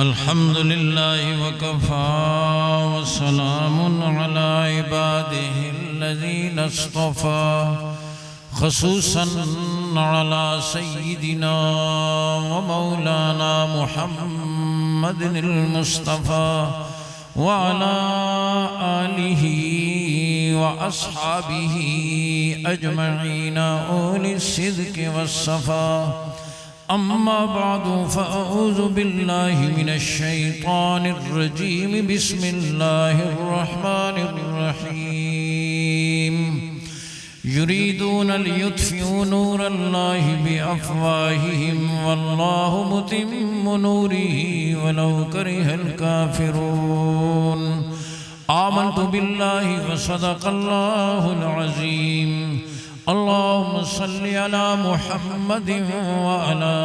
अल्हम्दुलिल्लाह वकफ़ा वस्सलामुन अला इबादिहिल्लज़ीना इस्तफ़ा ख़ुसूसन अला सय्यिदिना व मौलाना मुहम्मदिनिल मुस्तफ़ा व अला आलिहि व अस्हाबिहि अजमईन उलिस सिद्क़ि वस्सफ़ा। अम्मा बादु फ़अऊज़ु बिल्लाहि मिनश शैतानिर रजीम। बिस्मिल्लाहिर रहमानिर रहीम। युरीदूना लियुत्फ़िऊ नूरल्लाहि बिअफ़वाहिहिम वल्लाहु मुतिम्मु नूरिही वलौ करिहल काफ़िरून। आमन्तु बिल्लाहि व सदक़ल्लाहुल अज़ीम। अल्लाहुम्मा सल्लि अला मुहम्मद व अला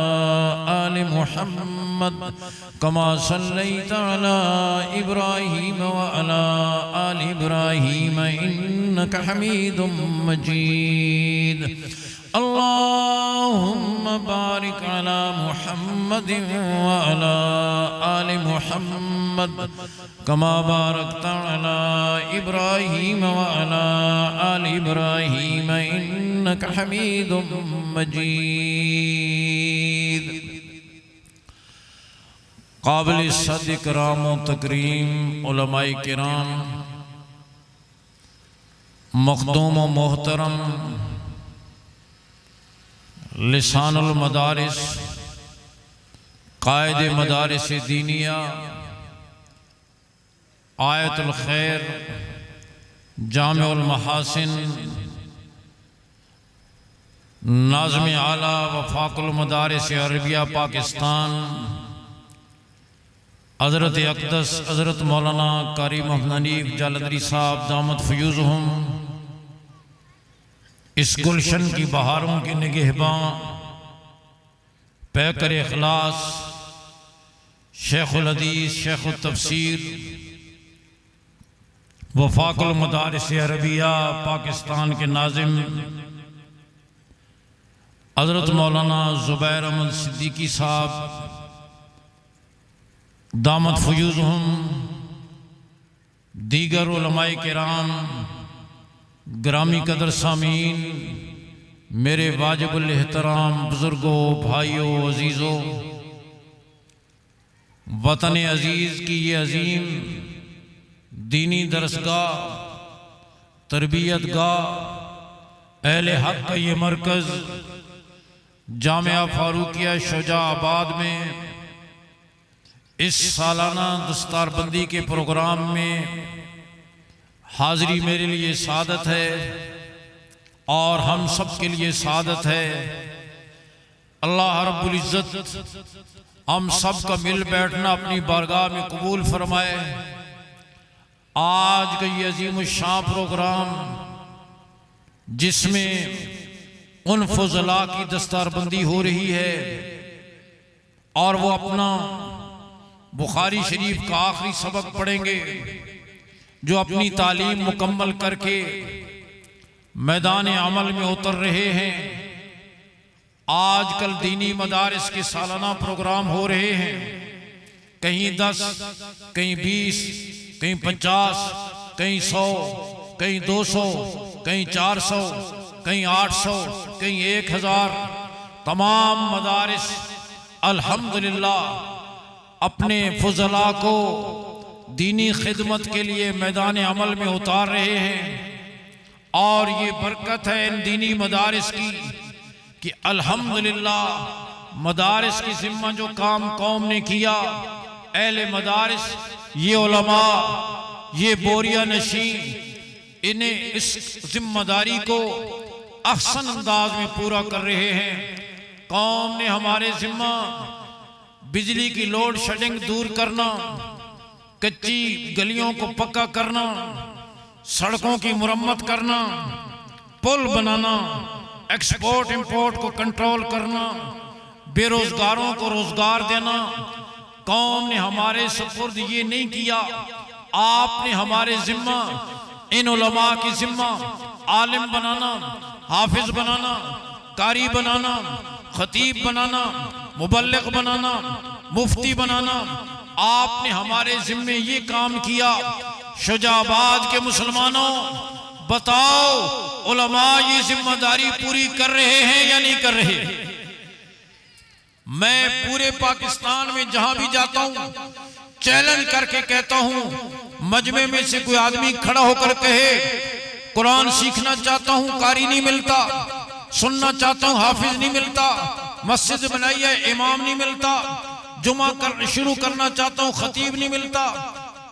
आलि मुहम्मद कमा सल्लैता अला इब्राहीम व अला आलि इब्राहीम इन्नका हमीदुम मजीद। अल्लाहुम्मा बारिक अला मुहम्मद व अला आलि मुहम्मद कमा बारकता अला इब्राहीम व अला आलि इब्राहीम इन्नका हमीदुम मजीद। काबिल सद इकराम व तकरीम उलमाए किराम, मखदूम व मोहतरम लिसानुल मदारिस कायद मदारिस दीनिया आयतुल खैर जामिउल महासिन नाज़्म आला वफ़ाक़ुल मदारिस अरबिया पाकिस्तान हज़रत अक़दस हज़रत मौलाना कारी मोहम्मद हनीफ़ जालंधरी साहब दामत फ़यूज़हुम इस गुलशन की बहारों की निगहबां पैकर इखलास शेखुल हदीस शेखुल तफसीर वफ़ाक़ुल मदारिस अरबिया पाकिस्तान के नाज़िम हज़रत मौलाना ज़ुबैर अहमद सिद्दीकी साहब दामत फ़यूज़हुम, दीगर उलमाए किराम, ग्रामी कदर सामीन, मेरे वाजिबुल एहतराम बुज़ुर्गों, भाइयों, अज़ीज़ों, वतन अज़ीज़ की ये अज़ीम दीनी दरसगाह तरबियत गाह अहले हक़ का ये मरकज़ जामिया फ़ारूकिया शुजाआबाद में इस सालाना दस्तारबंदी के प्रोग्राम में हाज़री मेरे लिए सादत है और हम सब के लिए सादत है। अल्लाह रब्बुल इज़्ज़त हम सब का मिल बैठना अपनी बारगाह में कबूल फरमाए। आज का ये अजीम शान प्रोग्राम जिसमें उन फज़ला की दस्तारबंदी हो रही है और वो अपना बुखारी शरीफ का आखिरी सबक पढ़ेंगे, जो अपनी तालीम मुकम्मल करके मैदान अमल में उतर रहे हैं। आजकल दीनी मदारिस के सालाना प्रोग्राम हो रहे हैं, कहीं 10, कहीं 20, कहीं 50, कहीं 100, कहीं 200, कहीं 400, कहीं 800, कहीं 1000। तमाम मदारिस अल्हम्दुलिल्लाह अपने फज़ला को दीनी खिदमत के लिए मैदान अमल में उतार रहे हैं। और ये बरकत है इन दीनी मदारिस की कि अल्हम्दुलिल्लाह मदारिस की ज़िम्मा जो काम कौम ने किया, अहले मदारिस, ये उलमा, ये बोरिया नशीं, इन्हें इस जिम्मेदारी को अहसन अंदाज में पूरा कर रहे हैं। कौम ने हमारे ज़िम्मा बिजली की लोड शेडिंग दूर करना, कच्ची गलियों को पक्का करना, सड़कों की मुरम्मत करना, पुल बनाना, एक्सपोर्ट इंपोर्ट को कंट्रोल करना, बेरोजगारों को रोजगार देना। कौम ने हमारे सुपुर्द ये नहीं किया, आपने हमारे जिम्मा इन उलमा की जिम्मा आलिम बनाना, हाफिज बनाना, कारी बनाना, खतीब बनाना, मुबल्लिग बनाना, मुफ्ती बनाना, आपने हमारे जिम्मे ये काम किया। शुजाबाद के मुसलमानों बताओ, उलमा ये जिम्मेदारी पूरी कर रहे हैं या नहीं कर रहे? मैं पूरे पाकिस्तान में जहां भी जाता हूं चैलेंज करके कहता हूं, मजमे में से कोई आदमी खड़ा होकर कहे कुरान सीखना चाहता हूं, कारी नहीं मिलता, सुनना चाहता हूं, हाफिज नहीं मिलता, मस्जिद बनाई है, इमाम नहीं मिलता, जुमा शुरू करना चाहता हूं, खतीब नहीं मिलता,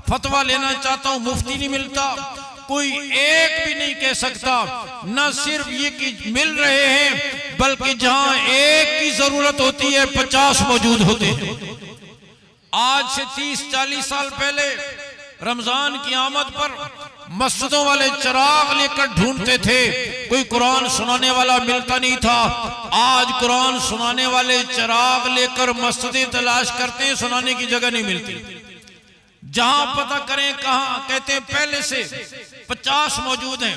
फतवा लेना चाहता हूं, मुफ्ती नहीं मिलता, कोई एक भी नहीं कह सकता। न सिर्फ ये कि मिल रहे हैं, बल्कि जहां एक की जरूरत होती है 50 मौजूद होते हैं। आज से 30-40 साल पहले रमजान की आमद पर मस्जिदों वाले चिराग लेकर ढूंढते थे, कोई कुरान सुनाने वाला मिलता नहीं था। आज कुरान सुनाने वाले चिराग लेकर मस्जिदें तलाश करते हैं, सुनाने की जगह नहीं मिलती। जहां पता करें कहां, कहते हैं पहले से 50 मौजूद हैं,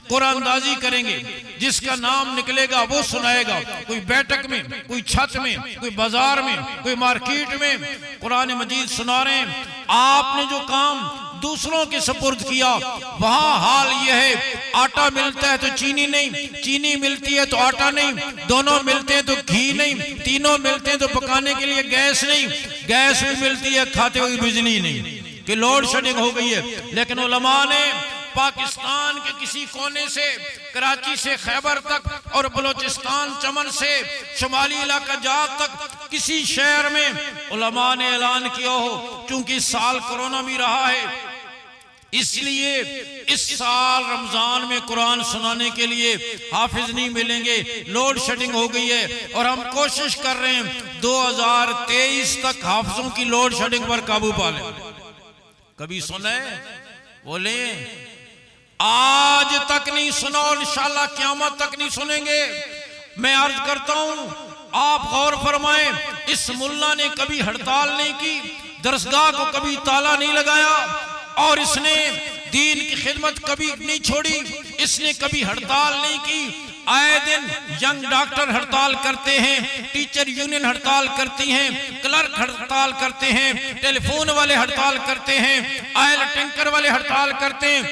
कुरानदाजी करेंगे, जिसका नाम निकलेगा वो सुनाएगा। कोई बैठक में, कोई छत में, कोई बाजार में, कोई मार्केट में कुरान मजीद सुना रहे हैं। आपने जो काम दूसरों के सुपुर्द किया, वहां हाल यह है, आटा मिलता है तो चीनी नहीं, चीनी मिलती है तो आटा नहीं, दोनों मिलते हैं तो घी नहीं, तीनों मिलते हैं तो पकाने के लिए गैस नहीं, गैस भी मिलती है खाते हुए बिजली नहीं, कि लोड शेडिंग हो गई है। लेकिन उलमा ने पाकिस्तान के किसी कोने से, कराची से खैबर तक और बलोचिस्तान चमन से शुमाली इलाका जात तक किसी शहर में उलमा ने ऐलान किया हो, क्योंकि इस साल कोरोना भी रहा है, इसलिए इस साल रमजान में कुरान सुनाने के लिए हाफिज नहीं मिलेंगे, लोड शेडिंग हो गई है। और हम कोशिश कर रहे हैं 2023 तक हाफिजों की लोड शेडिंग पर काबू पा लें। कभी सुने? बोले आज तक नहीं सुना और इंशाल्लाह क़यामत तक नहीं सुनेंगे। मैं अर्ज करता हूं, आप गौर फरमाएं, इस मुल्ला ने कभी हड़ताल नहीं की, दरसगाह को कभी ताला नहीं लगाया, और इसने दीन की खिदमत कभी नहीं छोड़ी, इसने कभी हड़ताल नहीं की। आए दिन यंग डॉक्टर हड़ताल करते हैं, टीचर यूनियन हड़ताल करती हैं, क्लर्क हड़ताल करते हैं, टेलीफोन वाले हड़ताल करते हैं, ऑयल टैंकर वाले हड़ताल करते हैं।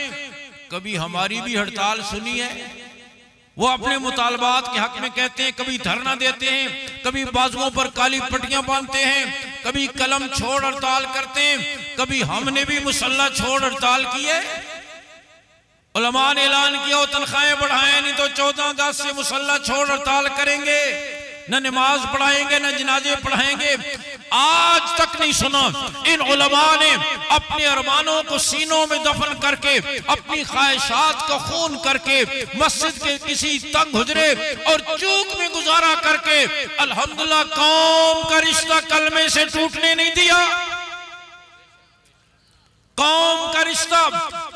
कभी हमारी भी हड़ताल सुनी है? वो अपने मुतालबात के हक में कहते हैं, कभी धरना देते हैं, कभी बाजुओं पर काली पट्टियां बांधते हैं, कभी कलम छोड़ हड़ताल करते हैं। कभी हमने भी मुसल्ला छोड़ हड़ताल की है? उलमा ने ऐलान किया, तनख्वाहें बढ़ाएं, नहीं तो 14 अगस्त से मुसल्ला छोड़ हड़ताल करेंगे, न नमाज पढ़ाएंगे, न जनाजे पढ़ाएंगे। आज तक नहीं सुना। इन उलमा ने अपने अरमानों को सीनों में दफन करके, अपनी ख्वाहिशात को खून करके, मस्जिद के किसी तंग हुजरे और चूक में गुजारा करके अल्हम्दुलिल्लाह कौम का रिश्ता कलमे से टूटने नहीं दिया। कौम का रिश्ता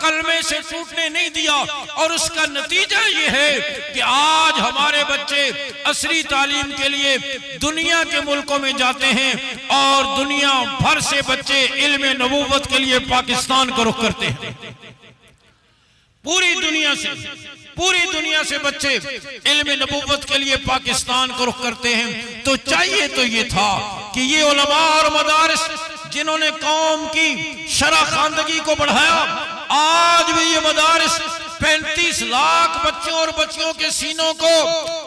कलमे से टूटने नहीं दिया। और उसका नतीजा ये है कि आज हमारे बच्चे असरी तालीम के लिए दुनिया के मुल्कों में जाते हैं, और दुनिया भर से बच्चे इल्म नबूवत के लिए पाकिस्तान को रुख करते हैं। पूरी दुनिया से बच्चे इल्म नबूवत के लिए पाकिस्तान को रुख करते हैं। तो चाहिए तो ये था कि ये उलमा और मदारिस जिन्होंने कौम की शरह खानदगी को बढ़ाया, आज भी ये मदारिस 35 लाख बच्चों और बच्चियों के सीनों को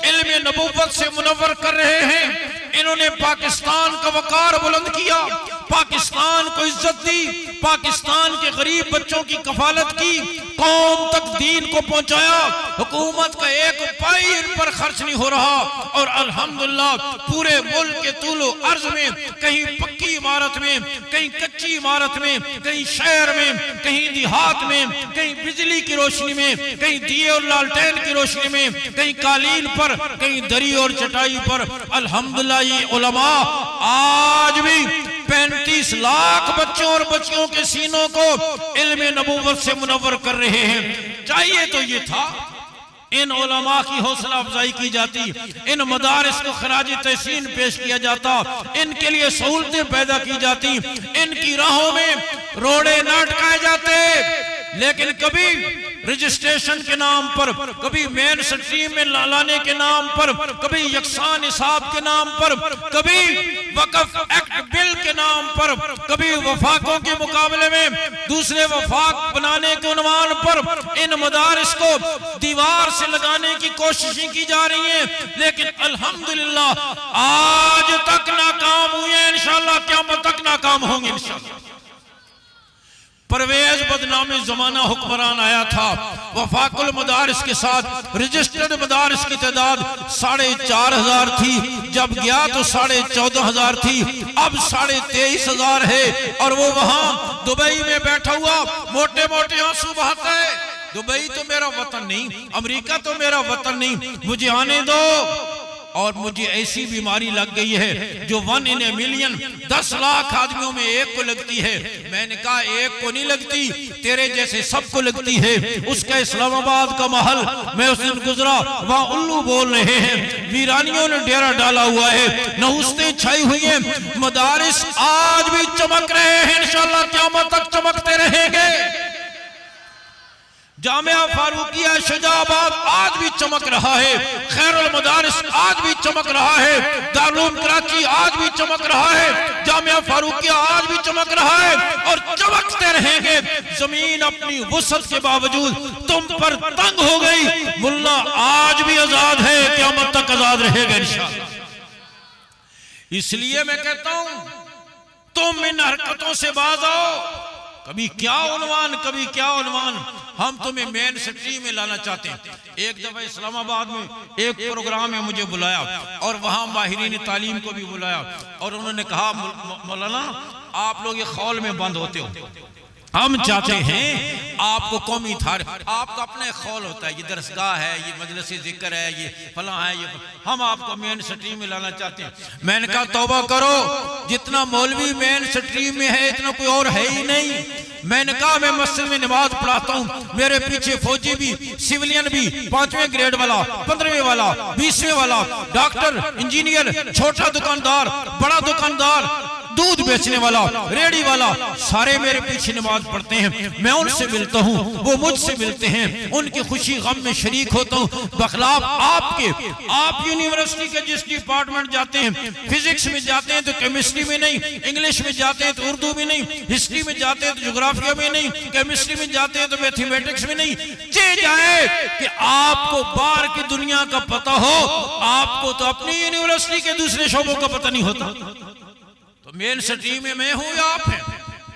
इल्म नबूवत से मुनव्वर कर रहे हैं। इन्होंने पाकिस्तान का वकार बुलंद किया, पाकिस्तान को इज्जत दी, पाकिस्तान के गरीब बच्चों की कफालत की, कौम तक दीन को पहुंचाया। हुकूमत का एक पाई इन पर खर्च नहीं हो रहा। और अल्हम्दुलिल्लाह पूरे मुल्क के तूलो अर्ज में, कहीं पक्की इमारत में, कहीं कच्ची इमारत में, कहीं शहर में, कहीं देहात में, कहीं बिजली की रोशनी में, कहीं दिए और लालटेन की रोशनी में, कहीं कालीन पर, कहीं दरी और चटाई पर, अल्हम्दुलिल्लाह ये उलमा आज भी 35 लाख बच्चों और बच्चियों के सीनों को इल्म नबूवत से मुनव्वर कर रहे हैं। चाहिए तो ये था इन उलमा की हौसला अफजाई की जाती, इन मदारिस को खराज तहसीन पेश किया जाता, इनके लिए सहूलतें पैदा की जाती, इनकी राहों में रोड़े न अटकाए जाते। लेकिन कभी रजिस्ट्रेशन के नाम पर, कभी मेन स्ट्रीम में लाने के नाम पर, कभी यकसान निसाब के नाम पर, कभी वक्फ एक्ट बिल के नाम पर, कभी वफाकों के मुकाबले में दूसरे वफाक बनाने के उन्वान पर इन मदारिस को दीवार से लगाने की कोशिशें की जा रही हैं, लेकिन अल्हम्दुलिल्लाह आज तक नाकाम हुए हैं, इंशाअल्लाह क़यामत तक नाकाम होंगे इंशाअल्लाह। परवेज बदनामी जमाना हुक्मरान आया था, वफाकुल मदारिस के साथ रजिस्टर्ड मदारिस की तादाद 4,500 थी, जब गया तो 14,500 थी, अब 23,500 है। और वो वहां दुबई में बैठा हुआ मोटे मोटे आंसू बहाता है, दुबई तो मेरा वतन नहीं, अमेरिका तो मेरा वतन नहीं, मुझे आने दो। और मुझे ऐसी बीमारी लग गई है जो 1 in a million 10 लाख आदमियों में एक को लगती है। मैंने कहा एक को नहीं लगती, तेरे जैसे सबको लगती है। उसका इस्लामाबाद का महल मैं उस दिन गुजरा, वहां उल्लू बोल रहे हैं, वीरानियों ने डेरा डाला हुआ है, नहुस्ते छाई हुई हैं, मदारिस आज भी चमक रहे हैं, इंशाअल्लाह क़यामत तक चमकते रहेंगे। जामिया फारूकिया शुजाबाद आज भी चमक रहा है, खैरुल मदारिस आज भी चमक रहा है, दारुल कराची आज भी चमक रहा है, जामिया फारूकिया आज भी चमक रहा है और चमकते रहेंगे। जमीन अपनी वुसअत के बावजूद तुम पर तंग हो गई, मुल्ला आज भी आजाद है, क़यामत तक आजाद रहेगा इंशाअल्लाह। इसलिए मैं कहता हूं तुम इन हरकतों से बाज आओ, कभी क्या उन्वान कभी क्या उन्वान, हम तुम्हें मेन स्ट्रीम में लाना चाहते हैं। एक दफा इस्लामाबाद में एक प्रोग्राम में मुझे बुलाया और वहां माहिरीन तालीम को भी बुलाया और उन्होंने कहा मौलाना आप लोग ये खौल में बंद होते हो, हम चाहते हैं आपको कौमी थार, आपका अपना खौल होता है, ये दरसगाह है, ये मजलिस जिक्र है, ये फला है, ये हम आपको मेन स्ट्रीम में लाना चाहते हैं। मैंने कहा तौबा करो, जितना मौलवी मेन स्ट्रीम में है इतना कोई और है ही नहीं। मैंने कहा मैं मस्जिद में नमाज पढ़ाता हूँ, मेरे पीछे फौजी भी, सिविलियन भी, 5वें ग्रेड वाला, 15वें वाला, 20वें वाला, डॉक्टर, इंजीनियर, छोटा दुकानदार, बड़ा दुकानदार, दूध बेचने वाला, रेडी वाला, सारे मेरे पीछे नमाज पढ़ते हैं। मैं उनसे मिलता हूँ, वो मुझसे मिलते हैं, उनकी खुशी गम में शरीक होता हूँ। बखलाफ आपके, आप यूनिवर्सिटी के जिस डिपार्टमेंट जाते हैं, फिजिक्स में जाते हैं तो केमिस्ट्री में नहीं, इंग्लिश में जाते हैं तो उर्दू में नहीं, हिस्ट्री में जाते हैं तो ज्योग्राफिया में नहीं, केमिस्ट्री में जाते हैं तो मैथमेटिक्स में नहीं। चे जाए कि आपको बाहर की दुनिया का पता हो, आपको तो अपनी यूनिवर्सिटी के दूसरे शोबों का पता नहीं होता। तो मेन स्ट्रीम में मैं हूं या आप हैं?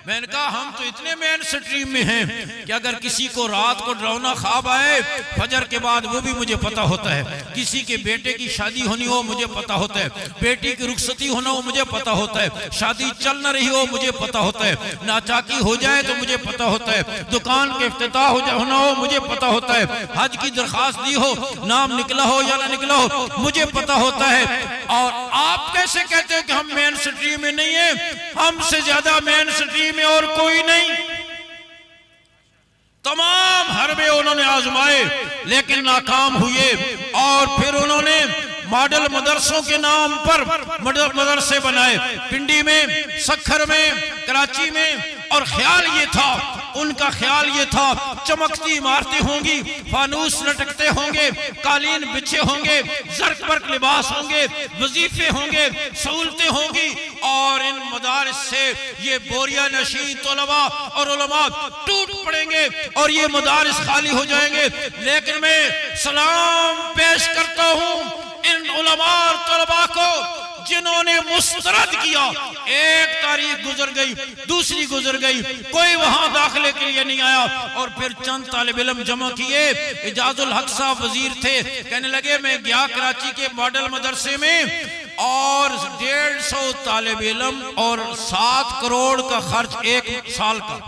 मैंने कहा हम तो इतने मेन स्ट्रीम में हैं कि अगर किसी को रात को डरावना ख्वाब आए फजर के बाद वो भी मुझे पता होता है, किसी के बेटे की शादी होनी हो मुझे पता होता है, बेटी की रुखसती होना हो मुझे पता होता है, शादी चल न रही हो मुझे पता होता है, नाचाकी हो जाए तो मुझे पता होता है, दुकान के इफ्तिताह होना हो मुझे पता होता है, हज की दरखास्त दी हो, नाम निकला हो या ना निकला हो मुझे पता होता है। और आप कैसे कहते हो कि हम मेन स्ट्रीम में नहीं है? हमसे ज्यादा मेन स्ट्रीम में और कोई नहीं। तमाम हरबे उन्होंने आजमाए लेकिन नाकाम हुए और फिर उन्होंने मॉडल मदरसों के नाम पर मदरसे बनाए, पिंडी में, सखर में, कराची में। और ख्याल ये था, उनका ख्याल ये था चमकती इमारतें होंगी, फानूस लटकते होंगे, कालीन बिछे होंगे, जर्क बर्क लिबास होंगे, वजीफे होंगे, सहूलतें होंगी और इन मदारिस से ये बोरिया नशीन तलबा और उलमा टूट पड़ेंगे और ये मदारिस खाली हो जाएंगे। लेकिन मैं सलाम पेश करता हूँ इन उलमा और तलबा को जिन्होंने मुस्तरद किया। एक तारीख गुजर गई, दूसरी गुजर गई, कोई वहां दाखिले के लिए नहीं आया और फिर चंद तालिब इल्म जमा किए। इजाजुल हक साहब वजीर थे, कहने लगे मैं गया कराची के मॉडल मदरसे में और 150 तालिब इल्म और 7 करोड़ का खर्च एक साल का।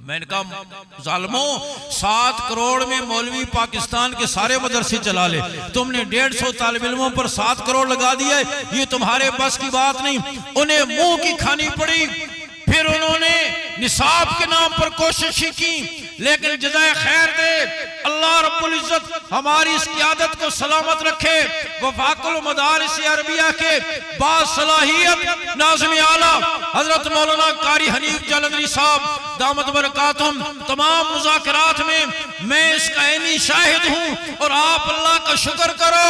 मैंने कहा जालिमों, 7 करोड़ में मौलवी पाकिस्तान के सारे मदरसे चला ले, तुमने 150 तालिब इल्मों पर 7 करोड़ लगा दिया, ये तुम्हारे बस की बात नहीं। उन्हें मुंह की खानी पड़ी। फिर उन्होंने निसाब के नाम पर कोशिश की लेकिन जज़ाए खैर दे। अल्लाह रब्बुल इज्जत हमारी इस क़ियादत को सलामत रखे। वफ़ाकुल मदारिस अरबिया के बासलाहियत नाज़िम आला हजरत मौलाना कारी हनीफ जालंधरी साहब दामत बरकातुहुम तमाम मुज़ाकरात में मैं इसका ऐनी शाहिद हूँ। और आप अल्लाह का शुक्र करो,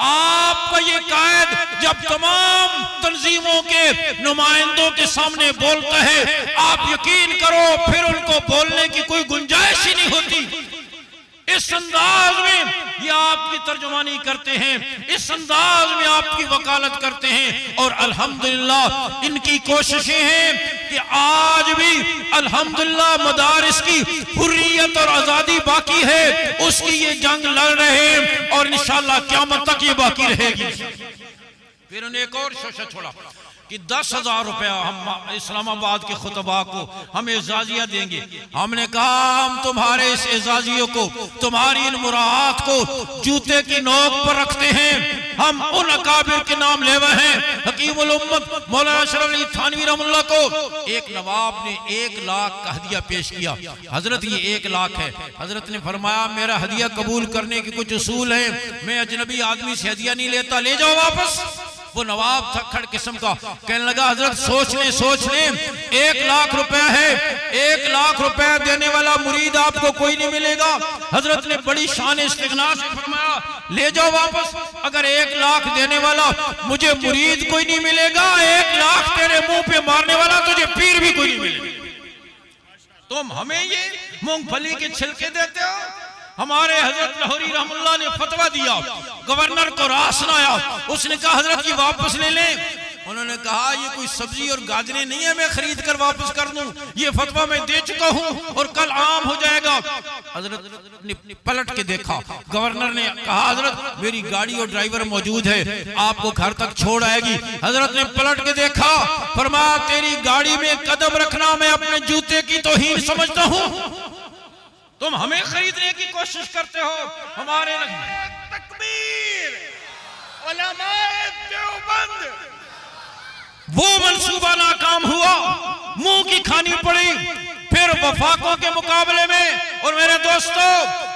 आपका ये कायद जब तमाम तंजीमों के नुमाइंदों के सामने बोलता है, आप यकीन करो फिर उनको बोलने की कोई गुंजाइश ही नहीं होती। इस अंदाज में ये आपकी तर्जुमानी करते हैं, इस अंदाज में आपकी वकालत करते हैं। और अल्हम्दुलिल्लाह इनकी कोशिशें हैं कि आज भी अल्हम्दुलिल्लाह मदारिस की हुर्रियत और आजादी बाकी है, उसकी ये जंग लड़ रहे हैं और इंशाअल्लाह क़यामत तक ये बाकी रहेगी। फिर उन्हें एक और शोशा छोड़ा कि 10,000 रुपया हम इस्लामाबाद के खुतबा को हम एजाजिया देंगे। हमने कहा हम तुम्हारे इस एजाजियों को, तुम्हारी इन मुराद को जूते की नोक पर रखते हैं। हम उन अकाबिर के नाम लेवे हैं, हकीमुल उम्मत मौलाना अशरफ अली थानवी रहमतुल्लाह को एक नवाब ने 1 लाख का हदिया पेश किया। हजरत ये 1 लाख है। हजरत ने फरमाया मेरा हदिया कबूल करने के कुछ उसूल है, मैं अजनबी आदमी से हदिया नहीं लेता, ले जाओ वापस। वो नवाब थक्खड़ किस्म का कहने लगा हजरत सोच लें 1 लाख रुपया है, 1 लाख रुपया देने वाला मुरीद आपको कोई नहीं मिलेगा। हजरत ने बड़ी शान इस्तिग़ना से फरमाया ले जाओ वापस। अगर 1 लाख देने वाला मुझे मुरीद कोई नहीं मिलेगा, 1 लाख तेरे मुंह पे मारने वाला तुझे पीर भी कोई नहीं मिलेगा। तुम हमें ये मूंगफली के छिलके देते हो। हमारे हजरत लाहौरी रहमतुल्लाह ने फतवा दिया, गवर्नर को राह सुनाया, उसने कहा हजरत ये वापस ले लें। उन्होंने कहा ये कोई सब्जी और गाजरें नहीं है मैं खरीद कर वापस कर दूं, ये फतवा मैं दे चुका हूं और कल आम हो जाएगा। हजरत ने पलट के देखा, गवर्नर ने कहा हजरत मेरी गाड़ी और ड्राइवर मौजूद है, आपको घर तक छोड़ आएगी। हजरत ने पलट के देखा, फरमाया तेरी गाड़ी में कदम रखना मैं अपने जूते की तौहीन समझता हूं, तुम हमें खरीदने की कोशिश करते हो। हमारे तकबीर उलमाए देवबंद वो मंसूबा नाकाम हुआ, मुंह की खानी पड़ी। फिर वफाकों के मुकाबले में, और मेरे दोस्तों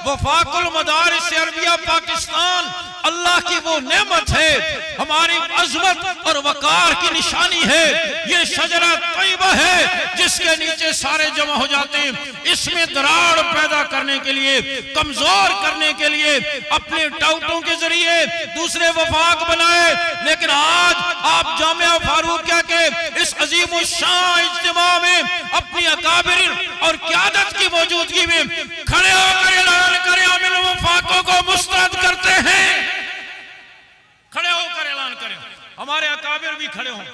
वफाकुल मदारिस अरबिया पाकिस्तान अल्लाह की वो नेमत है, हमारी अजमत और वकार की निशानी है। ये शजरा तैयबा है जिसके नीचे सारे जमा हो जाते हैं। इसमें दरार पैदा करने के लिए, कमजोर करने के लिए अपने टाउटों के जरिए दूसरे वफाक बनाए। लेकिन आज आप जामिया फारूकिया के इस अजीम शान इज्तिमा में अपनी अकाबिर और क़यादत की मौजूदगी में खड़े होकर ऐलान करें आमिल वफाकों को मुस्तरद करते हैं। खड़े होकर ऐलान करें, हमारे अकाबिर भी खड़े हों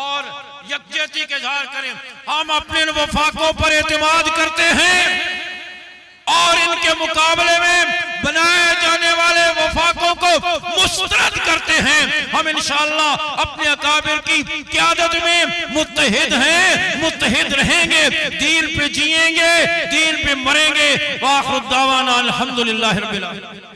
और यकजहती के इज़हार करें। हम अपने वफाकों पर एतमाद करते हैं और इनके मुकाबले में बनाए जाने वाले वफाकों को मुस्तरद करते हैं। हम इंशाअल्लाह अपने अकाबिर की क़यादत में मुत्तहिद हैं, मुत्तहिद रहेंगे, दीन पे जिएंगे, दीन पे मरेंगे। व आखिर दावाना अल्हम्दुलिल्लाहि रब्बिल आलमीन।